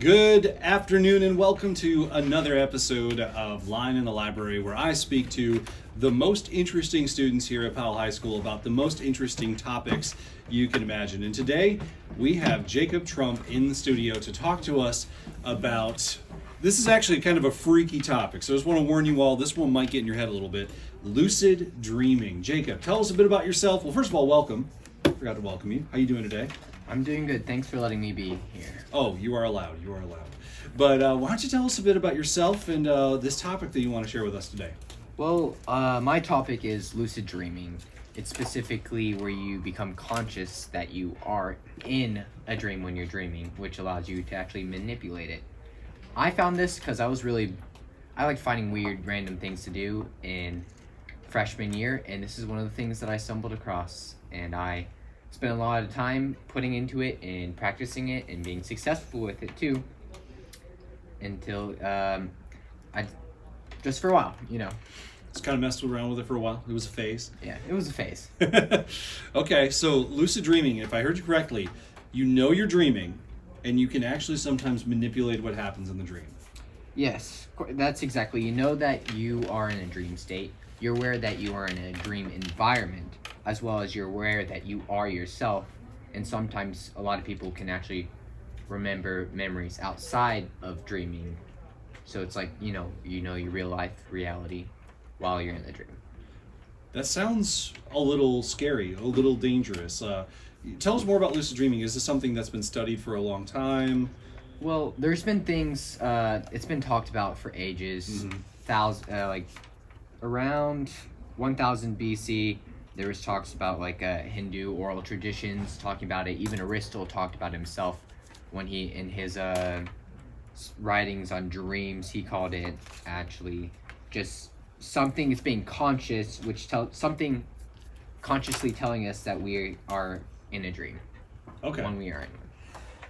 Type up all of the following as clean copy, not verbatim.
Good afternoon and welcome to another episode of Lein in the Library, where I speak to the most interesting students here at Powell High School about the most interesting topics you can imagine. And today we have Jacob Trump in the studio to talk to us about, this is actually kind of a freaky topic, so I just want to warn you all, this one might get in your head a little bit. Lucid dreaming. Jacob, tell us a bit about yourself. Well, first of all, welcome. I forgot to welcome you. How are you doing today? I'm doing good. Thanks for letting me be here. Oh, you are allowed. You are allowed. But why don't you tell us a bit about yourself and this topic that you want to share with us today? Well, my topic is lucid dreaming. It's specifically where you become conscious that you are in a dream when you're dreaming, which allows you to actually manipulate it. I found this because I liked finding weird, random things to do in freshman year, and this is one of the things that I stumbled across, and I spent a lot of time putting into it and practicing it and being successful with it too, until just for a while, Just kind of messed around with it for a while. It was a phase. Yeah, it was a phase. Okay, so lucid dreaming, if I heard you correctly, you know you're dreaming and you can actually sometimes manipulate what happens in the dream. Yes, that's exactly. You know that you are in a dream state. You're aware that you are in a dream environment, as well as you're aware that you are yourself. And sometimes a lot of people can actually remember memories outside of dreaming. So it's like, you know your real life reality while you're in the dream. That sounds a little scary, a little dangerous. Tell us more about lucid dreaming. Is this something that's been studied for a long time? Well, there's been things, it's been talked about for ages. Around 1000 BC, there was talks about Hindu oral traditions talking about it. Even Aristotle talked about himself when he, in his writings on dreams, he called it actually just something is being conscious, which something consciously telling us that we are in a dream. Okay. When we are in one.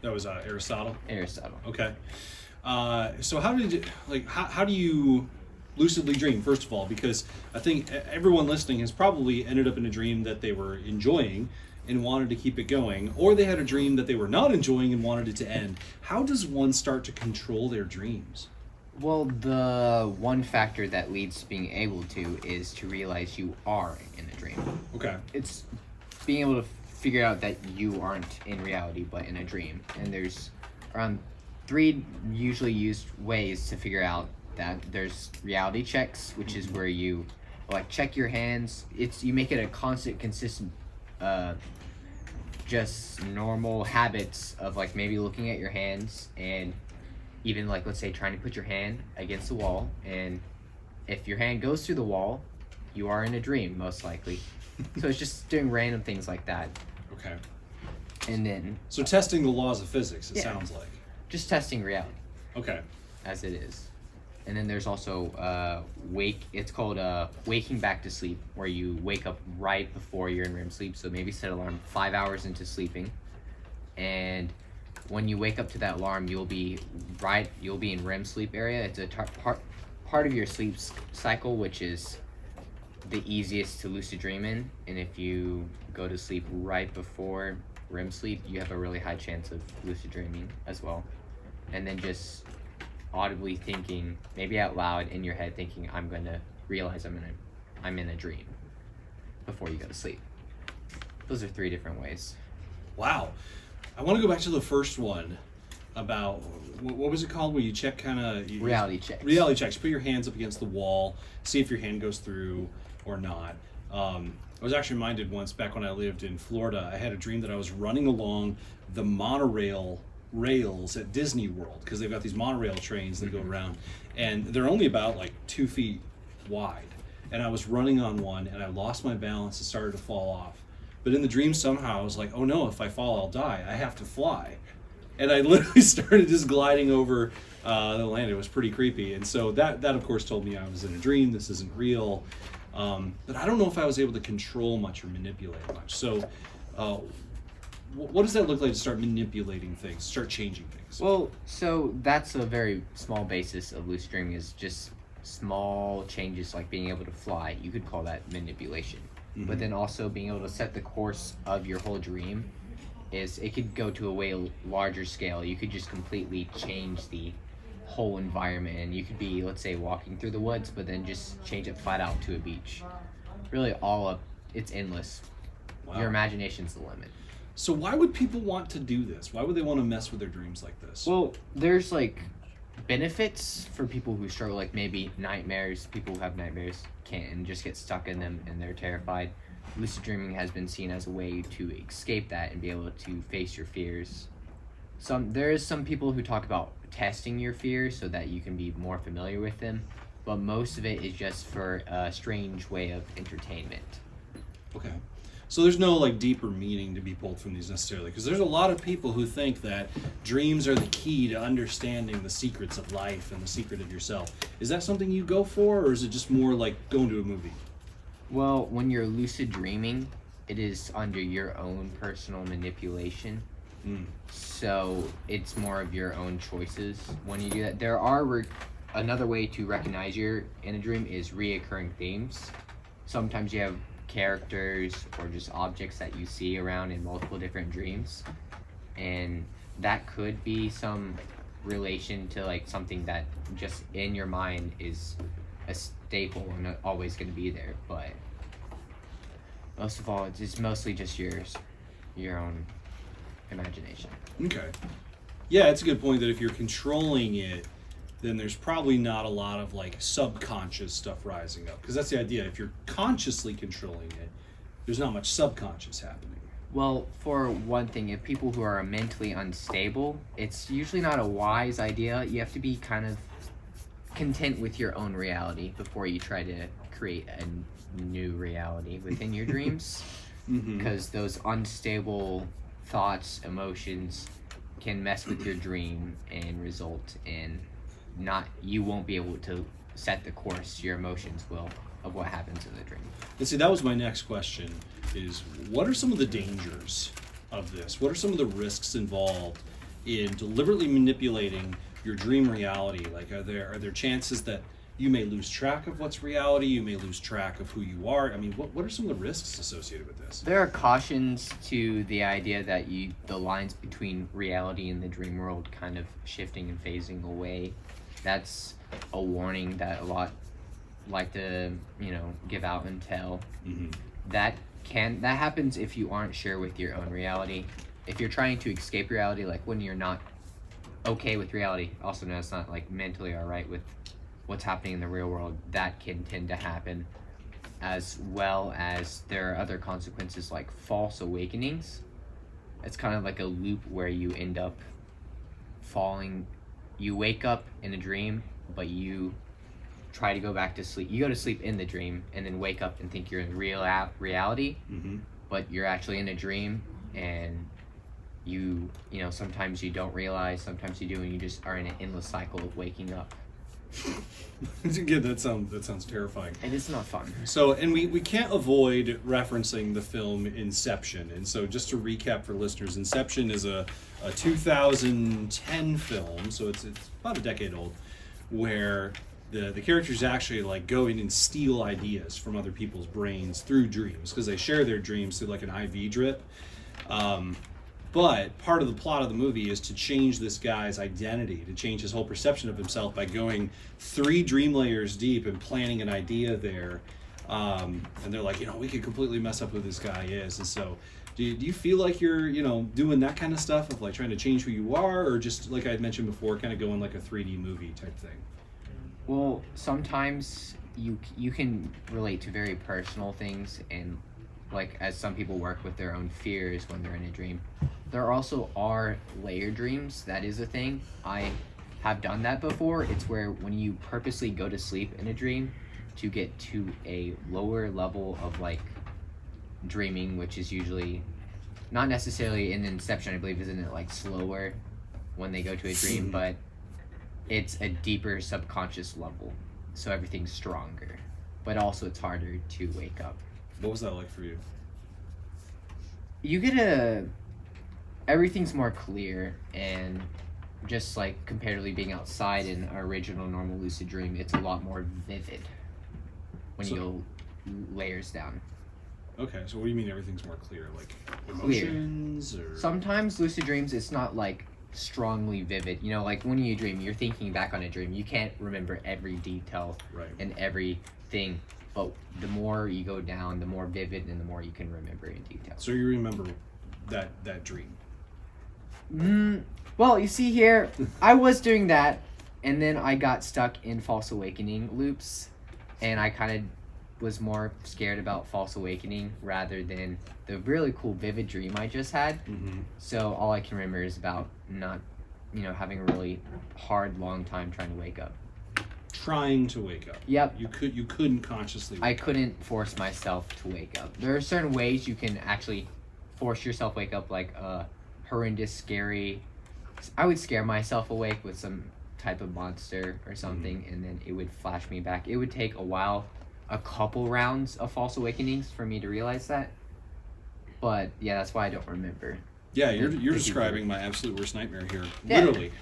That was Aristotle? Aristotle. Okay. So how do you lucidly dream, first of all? Because I think everyone listening has probably ended up in a dream that they were enjoying and wanted to keep it going, or they had a dream that they were not enjoying and wanted it to end. How does one start to control their dreams? Well, the one factor that leads to being able to is to realize you are in a dream. Okay. It's being able to figure out that you aren't in reality but in a dream. And there's around 3 usually used ways to figure out that. There's reality checks, which is where you check your hands. You make it a constant, consistent, just normal habits of maybe looking at your hands, and even let's say trying to put your hand against the wall, and if your hand goes through the wall, you are in a dream most likely. So it's just doing random things like that. Okay. And then So testing the laws of physics, it sounds like. just testing reality Okay. as it is. And then there's also it's called waking back to sleep, where you wake up right before you're in REM sleep. So maybe set alarm 5 hours into sleeping, and when you wake up to that alarm, you'll be in REM sleep area. It's a part of your sleep cycle, which is the easiest to lucid dream in. And if you go to sleep right before REM sleep, you have a really high chance of lucid dreaming as well. And then just audibly thinking, maybe out loud in your head, thinking, I'm going to realize I'm in a dream before you go to sleep. Those are 3 different ways. Wow. I want to go back to the first one about, what was it called, where you check Reality checks. Reality checks. Put your hands up against the wall, see if your hand goes through or not. I was actually reminded once, back when I lived in Florida, I had a dream that I was running along the monorail rails at Disney World, because they've got these monorail trains that go around, and they're only about 2 feet wide. And I was running on one, and I lost my balance and started to fall off. But in the dream, somehow I was like, oh no, if I fall, I'll die. I have to fly. And I literally started just gliding over the land. It was pretty creepy. And so that of course told me I was in a dream. This isn't real. But I don't know if I was able to control much or manipulate much. So what does that look like to start manipulating things, start changing things? Well, so that's a very small basis of lucid dreaming, is just small changes like being able to fly. You could call that manipulation. Mm-hmm. But then also being able to set the course of your whole dream is it could go to a way larger scale. You could just completely change the whole environment, and you could be, let's say, walking through the woods, but then just change it flat out to a beach. Really, all up, it's endless. Wow. Your imagination's the limit. So why would people want to do this? Why would they want to mess with their dreams like this? Well, there's like benefits for people who struggle, like maybe nightmares. People who have nightmares can just get stuck in them and they're terrified. Lucid dreaming has been seen as a way to escape that and be able to face your fears. There is some people who talk about testing your fears so that you can be more familiar with them, but most of it is just for a strange way of entertainment. Okay. So there's no like deeper meaning to be pulled from these necessarily, because there's a lot of people who think that dreams are the key to understanding the secrets of life and the secret of yourself. Is that something you go for, or is it just more like going to a movie? Well, when you're lucid dreaming, it is under your own personal manipulation. So it's more of your own choices when you do that. There are another way to recognize you're in a dream is reoccurring themes. Sometimes you have characters or just objects that you see around in multiple different dreams, and that could be some relation to like something that just in your mind is a staple and not always going to be there. But most of all, it's mostly just your own imagination. Okay. Yeah, it's a good point that if you're controlling it, then there's probably not a lot of like subconscious stuff rising up, because that's the idea. If you're consciously controlling it, there's not much subconscious happening. Well, for one thing, if people who are mentally unstable, it's usually not a wise idea. You have to be kind of content with your own reality before you try to create a new reality within your dreams, because those unstable thoughts, emotions can mess with your dream and result in you won't be able to set the course your emotions will of what happens in the dream. And see, that was my next question, is what are some of the dangers of this? What are some of the risks involved in deliberately manipulating your dream reality? Like, are there chances that you may lose track of what's reality? You may lose track of who you are? I mean, what are some of the risks associated with this? There are cautions to the idea that the lines between reality and the dream world kind of shifting and phasing away. That's a warning that a lot like to, give out and tell. That happens if you aren't sure with your own reality. If you're trying to escape reality, like when you're not okay with reality, also known as not like mentally all right with what's happening in the real world, that can tend to happen, as well as there are other consequences like false awakenings. It's kind of like a loop where you end up you wake up in a dream, but you try to go back to sleep. You go to sleep in the dream and then wake up and think you're in reality, but you're actually in a dream, and sometimes you don't realize, sometimes you do, and you just are in an endless cycle of waking up. Again, that sounds terrifying. And it's not fun. So, and we can't avoid referencing the film Inception. And so, just to recap for listeners, Inception is a 2010 film, so it's about a decade old, where the characters actually like go in and steal ideas from other people's brains through dreams, because they share their dreams through like an IV drip. But part of the plot of the movie is to change this guy's identity, to change his whole perception of himself by going 3 dream layers deep and planting an idea there. And they're like, we could completely mess up who this guy is. And so do you feel like you're, doing that kind of stuff of like trying to change who you are, or just like I had mentioned before, kind of going like a 3D movie type thing? Well, sometimes you can relate to very personal things, and like as some people work with their own fears when they're in a dream. There also are layer dreams. That is a thing. I have done that before. It's where when you purposely go to sleep in a dream to get to a lower level of like dreaming, which is usually not necessarily in Inception, I believe, isn't it like slower when they go to a dream, but it's a deeper subconscious level, so everything's stronger, but also it's harder to wake up. What was that like for you? You get everything's more clear, and just like comparatively being outside in our original normal lucid dream, it's a lot more vivid when you go layers down. Okay, so what do you mean everything's more clear? Like Clear. emotions or Sometimes lucid dreams, it's not like strongly vivid. You know, like when you dream, you're thinking back on a dream. You can't remember every detail right? and everything. But the more you go down, the more vivid and the more you can remember in detail. So you remember that dream? Well, you see here, I was doing that, and then I got stuck in false awakening loops, and I kind of was more scared about false awakening rather than the really cool vivid dream I just had. Mm-hmm. So all I can remember is about not, having a really hard, long time trying to wake up. Trying to wake up. Yep. You couldn't consciously. I couldn't force myself to wake up. There are certain ways you can actually force yourself wake up, like horrendous, scary. I would scare myself awake with some type of monster or something, and then it would flash me back. It would take a while, a couple rounds of false awakenings for me to realize that. But yeah, that's why I don't remember. Yeah, you're describing my absolute worst nightmare here. Yeah. Literally.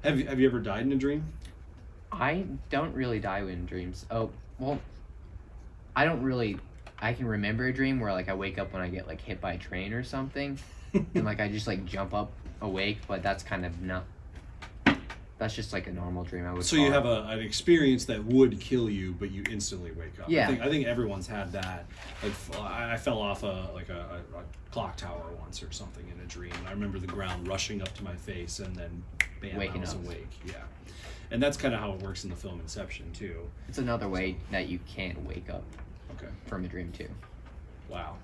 Have you ever died in a dream? I don't really die in dreams. Oh, well, I can remember a dream where like I wake up when I get like hit by a train or something, and like I just like jump up awake, but that's kind of not. That's just like a normal dream. I would. So you have an experience that would kill you, but you instantly wake up. Yeah. I think everyone's had that. Like I fell off a clock tower once or something in a dream, and I remember the ground rushing up to my face, and then bam, Waking I was up. awake. Yeah, and that's kind of how it works in the film Inception too. It's another way that you can wake up Okay. from a dream too. Wow.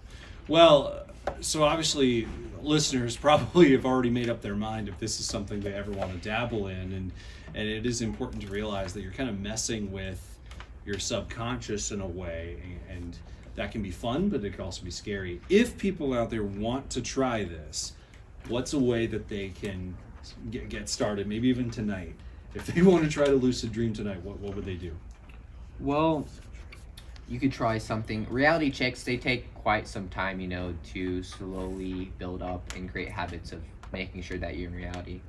Well, so obviously listeners probably have already made up their mind if this is something they ever want to dabble in, and it is important to realize that you're kind of messing with your subconscious in a way, and that can be fun, but it can also be scary. If people out there want to try this, what's a way that they can get started, maybe even tonight? If they want to try to lucid dream tonight, what would they do? Well, you could try something. Reality checks, they take quite some time, to slowly build up and create habits of making sure that you're in reality.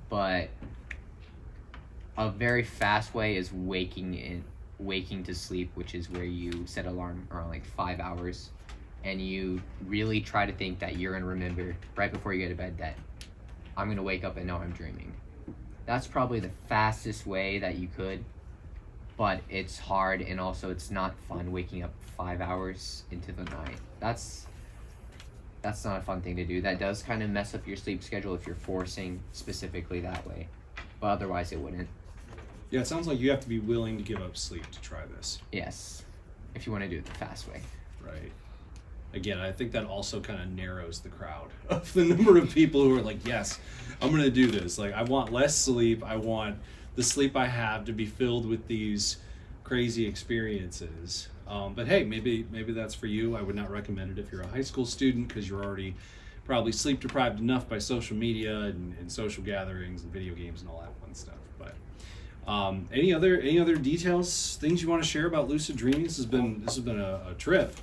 But a very fast way is waking to sleep, which is where you set an alarm around like 5 hours, and you really try to think that you're gonna remember right before you go to bed that I'm gonna wake up and know I'm dreaming. That's probably the fastest way that you could. But it's hard, and also it's not fun waking up 5 hours into the night. That's not a fun thing to do. That does kind of mess up your sleep schedule if you're forcing specifically that way. But otherwise it wouldn't. Yeah, it sounds like you have to be willing to give up sleep to try this. Yes. If you want to do it the fast way. Right. Again, I think that also kind of narrows the crowd of the number of people who are like, yes, I'm going to do this. Like, I want less sleep. I want the sleep I have to be filled with these crazy experiences. But hey, maybe that's for you. I would not recommend it if you're a high school student, because you're already probably sleep deprived enough by social media and social gatherings and video games and all that fun stuff. But any other details, things you want to share about lucid dreaming? This has been a trip.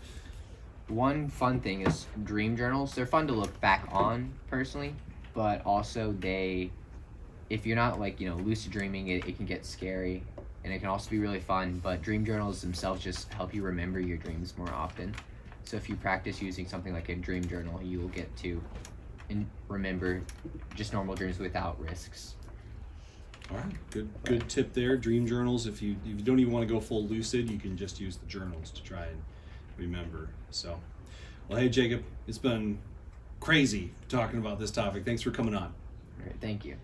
One fun thing is dream journals. They're fun to look back on personally, but also if you're not lucid dreaming, it can get scary, and it can also be really fun. But dream journals themselves just help you remember your dreams more often. So if you practice using something like a dream journal, you will get to remember just normal dreams without risks. All right, good tip there. Dream journals. If you don't even want to go full lucid, you can just use the journals to try and remember. So, well, hey Jacob, it's been crazy talking about this topic. Thanks for coming on. All right, thank you.